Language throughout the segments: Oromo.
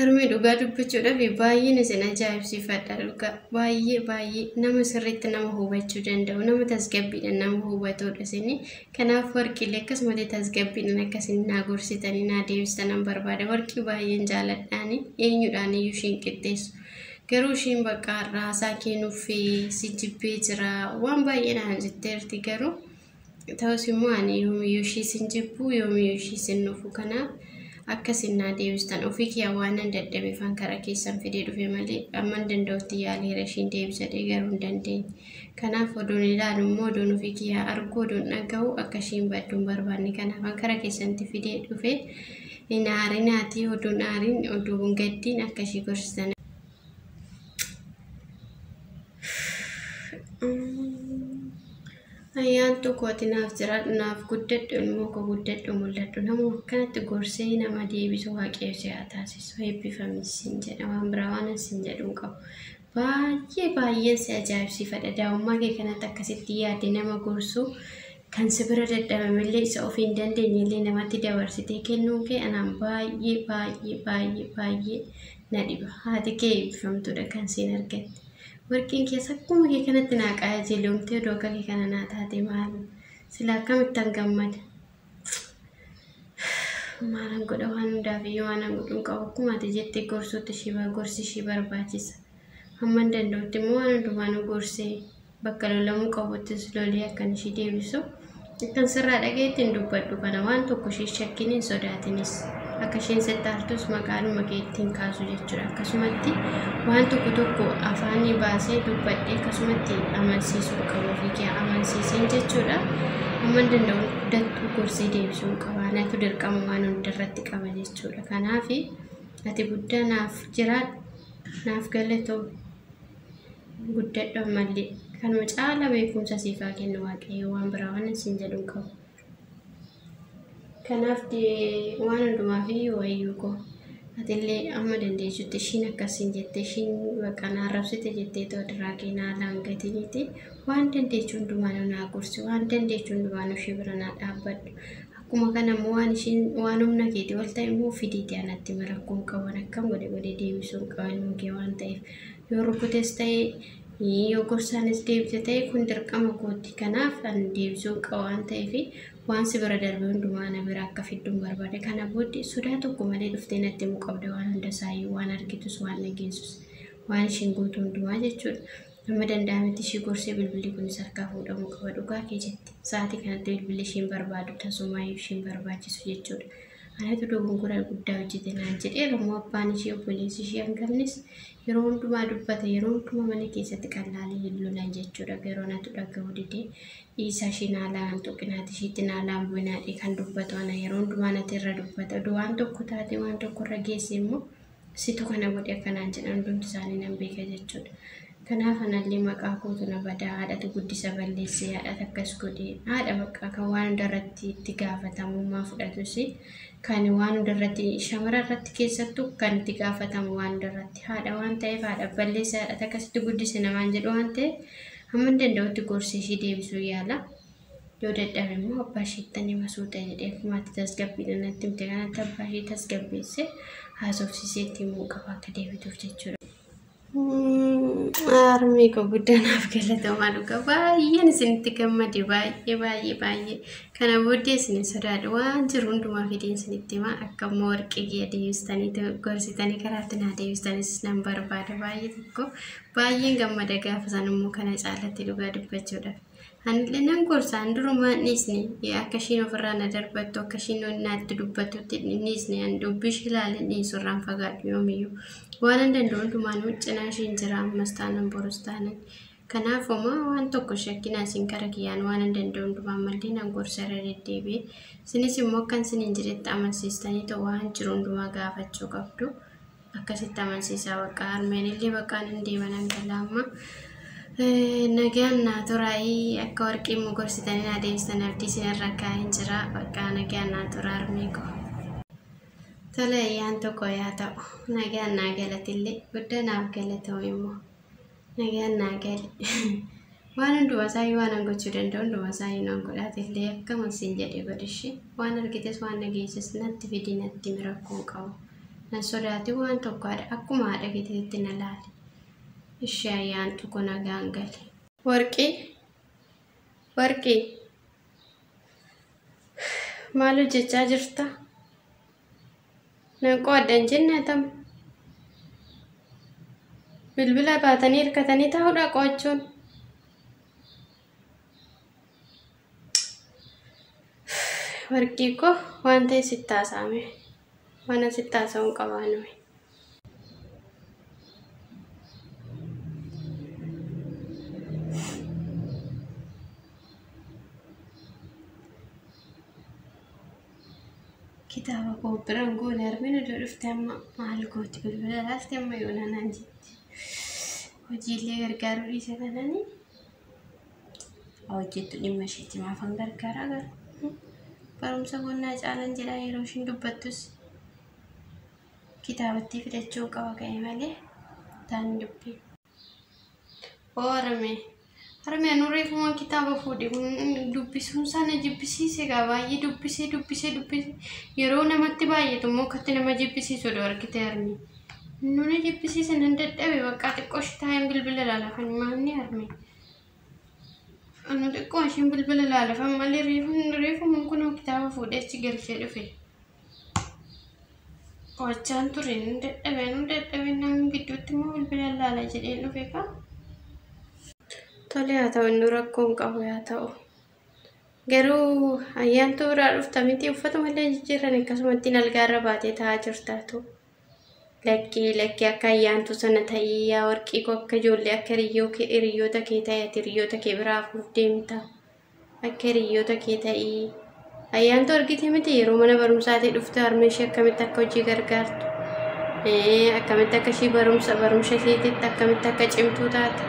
Harmee dhugaa dubbachuudhaaf baay'een isin ajaa'ibsiifadha. Dhugaa baay'ee nama sirriitti nama hubachuu danda'u, nama tasgabbiidhaan nama hubatudha isin. Kanaaf warqiilee akkasumallee tasgabbiidhaan akkasiin naa gorsitanii naa deebistan barbaada. Warqii baay'een jaaladhaani eenyudhaan iyyuu ishiin qixxeessu. Garuu ishiin bakka raasaa kennuuf si jibbee jira waan baay'ee naan jetteerti garuu ta'us immoo ani yoomiyyuu ishii sin jibbu yoomiyyuu ishii sin nufu kanaaf akkasin naa deebistan ofii kiyyaa waan nan dadhabeefan karaa keessan fidee dhufe malee amman danda'utti yaaleera ishiin deebisadhee garuu hin dandeenye. Kanaaf oduun ilaalu immoo oduun ofii kiyyaa arguu oduun dhaga'u akka ishiin badduun barbaanne kanaaf karaa keessatti fidee dhufe hin aarinaati oduun aariin oduun gaddiin akka ishii gorsistan. Ayaan tokkooti naaf jiraadhu naaf guddadhu immoo ko guddadhu mul'adhu nama akkanatti gorsee nama deebisu waaqessu haa taasisu eebbifamis hin jedha waan biraa waan hin jedhu qabu baay'ee si ajaa'ibsiifadha daa'ummaa kee kanatti akkasitti yaadde nama gorsu kan si bira dadhabamillee isa ofii hin dandeenyellee namatti dabarsitee kennuun kee anaan baay'ee na dhiba haati kee eebbifamtuudha kan siin argatte. Warqeen keessa akkuma kee kanatti naaqaa jeelomtee odoo akka kee kana naa taate maal sila akkamittan gammada. Maalan godha waan hundaaf iyyuu waan godhuun qabu akkuma ati jettee gorsuutti gorsi ishii barbaachisa. Hamman danda'utti immoo waan hundumaan gorsee bakka lolamuu qabuttis lolee akkan ishii deebisu akkan sirraa dhageetti hin dubbadhu kana waan tokko ishii shakkiin hin sodaatinis. Akka isheen settaartus maqaanuma kee ittiin kaasu jechuudha. Akkasumatti waan tokko afaanii baasee dubbadhee akkasumatti amansiisuu qabu ofii kee amansiiseen jechuudha. Hamman danda'u guddattuu gorsee deebisuu qaba. Anatu dirqama waan hundarratti qaba jechuudha. Kanaaf ati guddaa naaf jiraadhu naaf galatoo guddadhu ammallee kanuma caala beekumsa siifaa kennu waaqayyo waan biraa waan isin jedhu qabu. Kanaaf waan hundumaa fi wayyuu ko atillee amma dandeessutti ishiin akkasiin jettee ishiin bakka naa rabsite jettee toodiraa keenaa laangatiniiti waan dandeessu hundumaa naa gorsi waan dandeessu hundumaa ishee bira naa dhaabbadhu. Akkuma kana immoo waan humna keetii ol ta'e immoo fidiitii anatti marakkuun qaban akkam godhe deebisuun qaban mukee waan ta'eef yoo rukutes ta'e yoo gorsaanis deebite ta'e kun dirqama kooti kanaaf an deebisuun qaba waan ta'eef waan si bira darbe hundumaa na bira akka fidduun barbaade kana booddee sodaa tokko malee dhuftee natti himuu qabda waan hunda isaayyuu waan argitus waan dhageessus waan ishiin gootu hundumaa jechuudha. Amma danda'ametti ishii gorsee bilbilli kunis harkaa fuudhamuu qaba dhugaa kee jetti sa'aatii kanatti bilbilli ishiin barbaadu tasumaayyuu ishiin barbaachisu jechuudha. Anatu dogongoraa guddaa hojjete naan jedhee ammoo abbaan ishee obboleessi ishee hangafnis yeroo hundumaa dubbata yeroo hundumaa mana keessatti qallaalee hin lolan jechuudha. Garuu anatu dhaga'uu didee dhiisaa ishee naalaan tuqinaati isheetti naalaan bu'inaadhee kan dubbatu ana yeroo hundumaa natti irra dubbata waan tokko taate waan tokko irra geesse immoo situ kana godhe akkanaan jedhan hundi isaanii nan beeka jechuudha. Kanaaf anallee maqaa kootu na badaa haadhatu guddisa balleessee haadhatu akkas godhee haadha bakka kan waan hundarratti itti gaafatamummaa fudhatus kan waan hundarratti shamara irratti keessattuu kan itti gaafatamu waan hundarratti haadha waan ta'eef haadha balleessa haadhatu akkasitti guddise namaan jedhu waan ta'eef hamman danda'utti gorsee ishee deebisuu yaala. Yoo dadhabe immoo abbaa isheettanii masuuta jedhee akkuma ati tasgabbiidhaan natti himte kanatti abbaa ishee tasgabbeessee haasofsiisee itti himuu qaba akka deebituuf jechuudha. Harmee koo guddaa naaf galatamaa dhugaa baay'een isinitti gammade baay'ee kana booddee isin sodaadha waan jiru hundumaa fideen isinitti himaa akka immoo warqee kiyya deebistanii gorsitanii karaatti naa deebistanis nan barbaada baay'ee tokko baay'een gammada gaafa san immoo kana caalatti dhugaa dubbachuudhaaf. Anillee nan gorsaan durumaan dhiisne akka ishiin ofirraa na darbattu akka ishiin naatti dubbattutti dhiisne an dubbii ishee ilaalee dhiisurraan fagaadhu yoomiyyuu waan danda'u hundumaan cinaa ishiin jira ammas taanan borus taanan. Kanaaf waan tokko shakkinaa isin kara kiyyaan waan danda'u hundumaan mallee nan gorsa irra deddeebi'ee isinis immoo akkan isiniin jiretti amansiistanii ta'u waan jiru hundumaa gaafachuu qabdu akkasitti amansiisaa bakka harmeen illee bakkaan hin deeman galaamma. Nagaan naa turaayii akka warqee immoo gorsitanii naa deebistan abdii isinirra kaa'een jira bakka nagaan naa turaa harmee koo. Tole ayyaan tokko yaa ta'u nagaan naa galatillee guddaa naaf galatamu immoo nagaan naa gali waan hundumaa isaayyuu waan gochuu danda'u hundumaa isaayyuu nan godhaatillee akkama isin jedhe godhishi waan argites waan dhageesses natti fidi natti mirakkoon qabu Nan sodaati waan tokkodha. Akkuma haadha keetiitti na laali. Ishee ayyaantu kun nagaan gali. Warqii maal hojjechaa jirta? Nan qooddan jennatam. Bilbila baatanii hirkatanii taa'uudha qo'achuun. Warqii ko waan ta'e sitti haasa'ame. Waan sitti haasa'uun qabaaname. Kitaaba koo biraan goone armina dhufte amma maal gooti bilbila laaste amma yoona naan jetti. Hojiilee gargaaruu dhiise kananii hojjettu dhimma isheetti maafan gargaaraa gara. Barumsa gonnaa caalan jedhaa yeroo ishiin dubbattus kitaabatti fidachuu qaba ka'e malee taan dubbii. Harmee nureefuma kitaaba fuudhe dubbisuun sana jibbisiise gaa baay'ee dubbisee yeroo namatti baay'atu immoo akkatti nama jibbisiisudha argite harmee. Nuni jibbisiise nan dadhabe bakka xiqqoo taa'een bilbila laalafan maanni harmee. Anu xiqqoo ishiin bilbila laalafan malee reefuma kun kitaaba fuudhee achi galchee dhufe. Qo'achaan ture nun dadhabe namni gidduutti immoo bilbila laala jedhee dhufe kaa. Tole haa ta'u inni rakkoon qabu haa ta'u. Garuu ayyaantu biraa dhufta miti uffata malee jijjiirran akkasumatti algaarra baatee taa'aa jirtaatu. Lakkii akka ayyaantu sana ta'ii yaa warqii koo akka ijoollee akka hiriyoota kee ta'e ati hiriyoota kee biraa hafuuf deemta. Akka hiriyoota kee ta'ii. Ayyaantu argite miti yeroo mana barumsaatii dhufte harmee ishee akkamitti akka hojii gargaartu. Akkamitti akka ishee barumsa isheetitti akkamitti akka cimtuu taate.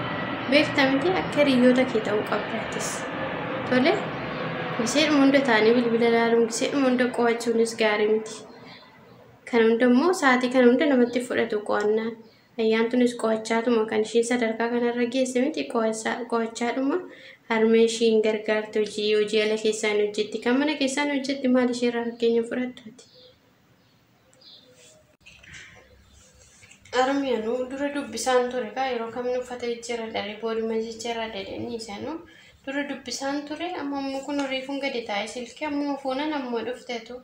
Beekta miti akka hiriyoota kee ta'uu qabdaatis. Tole giseedhuma hunda taa'anii bilbila laaluun giseedhuma hunda qo'achuunis gaarii miti. Kan hunda immoo sa'aatii kan hunda namatti fudhatu qo'annaan. Ayyaantunis qo'achaatuma kan isheen sadarkaa kanarra geesse miti qo'achaadhuma harmee ishiin gargaartu hojii ala keessaan hojjetti. Kan mana keessaan hojjetti maal isheerraa fakkeenya fudhattuuti. Harmeenuu dura dubbisaan ture kaa yeroo kamni uffata jijjiirradha booduma jijjiirradha jedhanii isaanuu dura dubbisaan ture amma kun reefuun gadi taa'e silkii ammoo fuunan ammoo dhufteetu.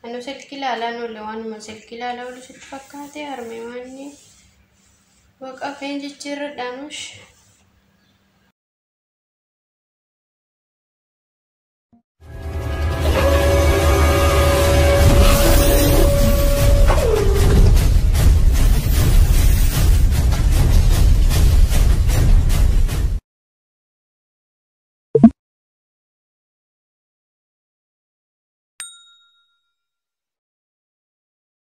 Anu silkii ilaalaan oolle waanuma silkii ilaalaa oolu sitti fakkaate harmee waanni baqa feen jijjiirradhaanush.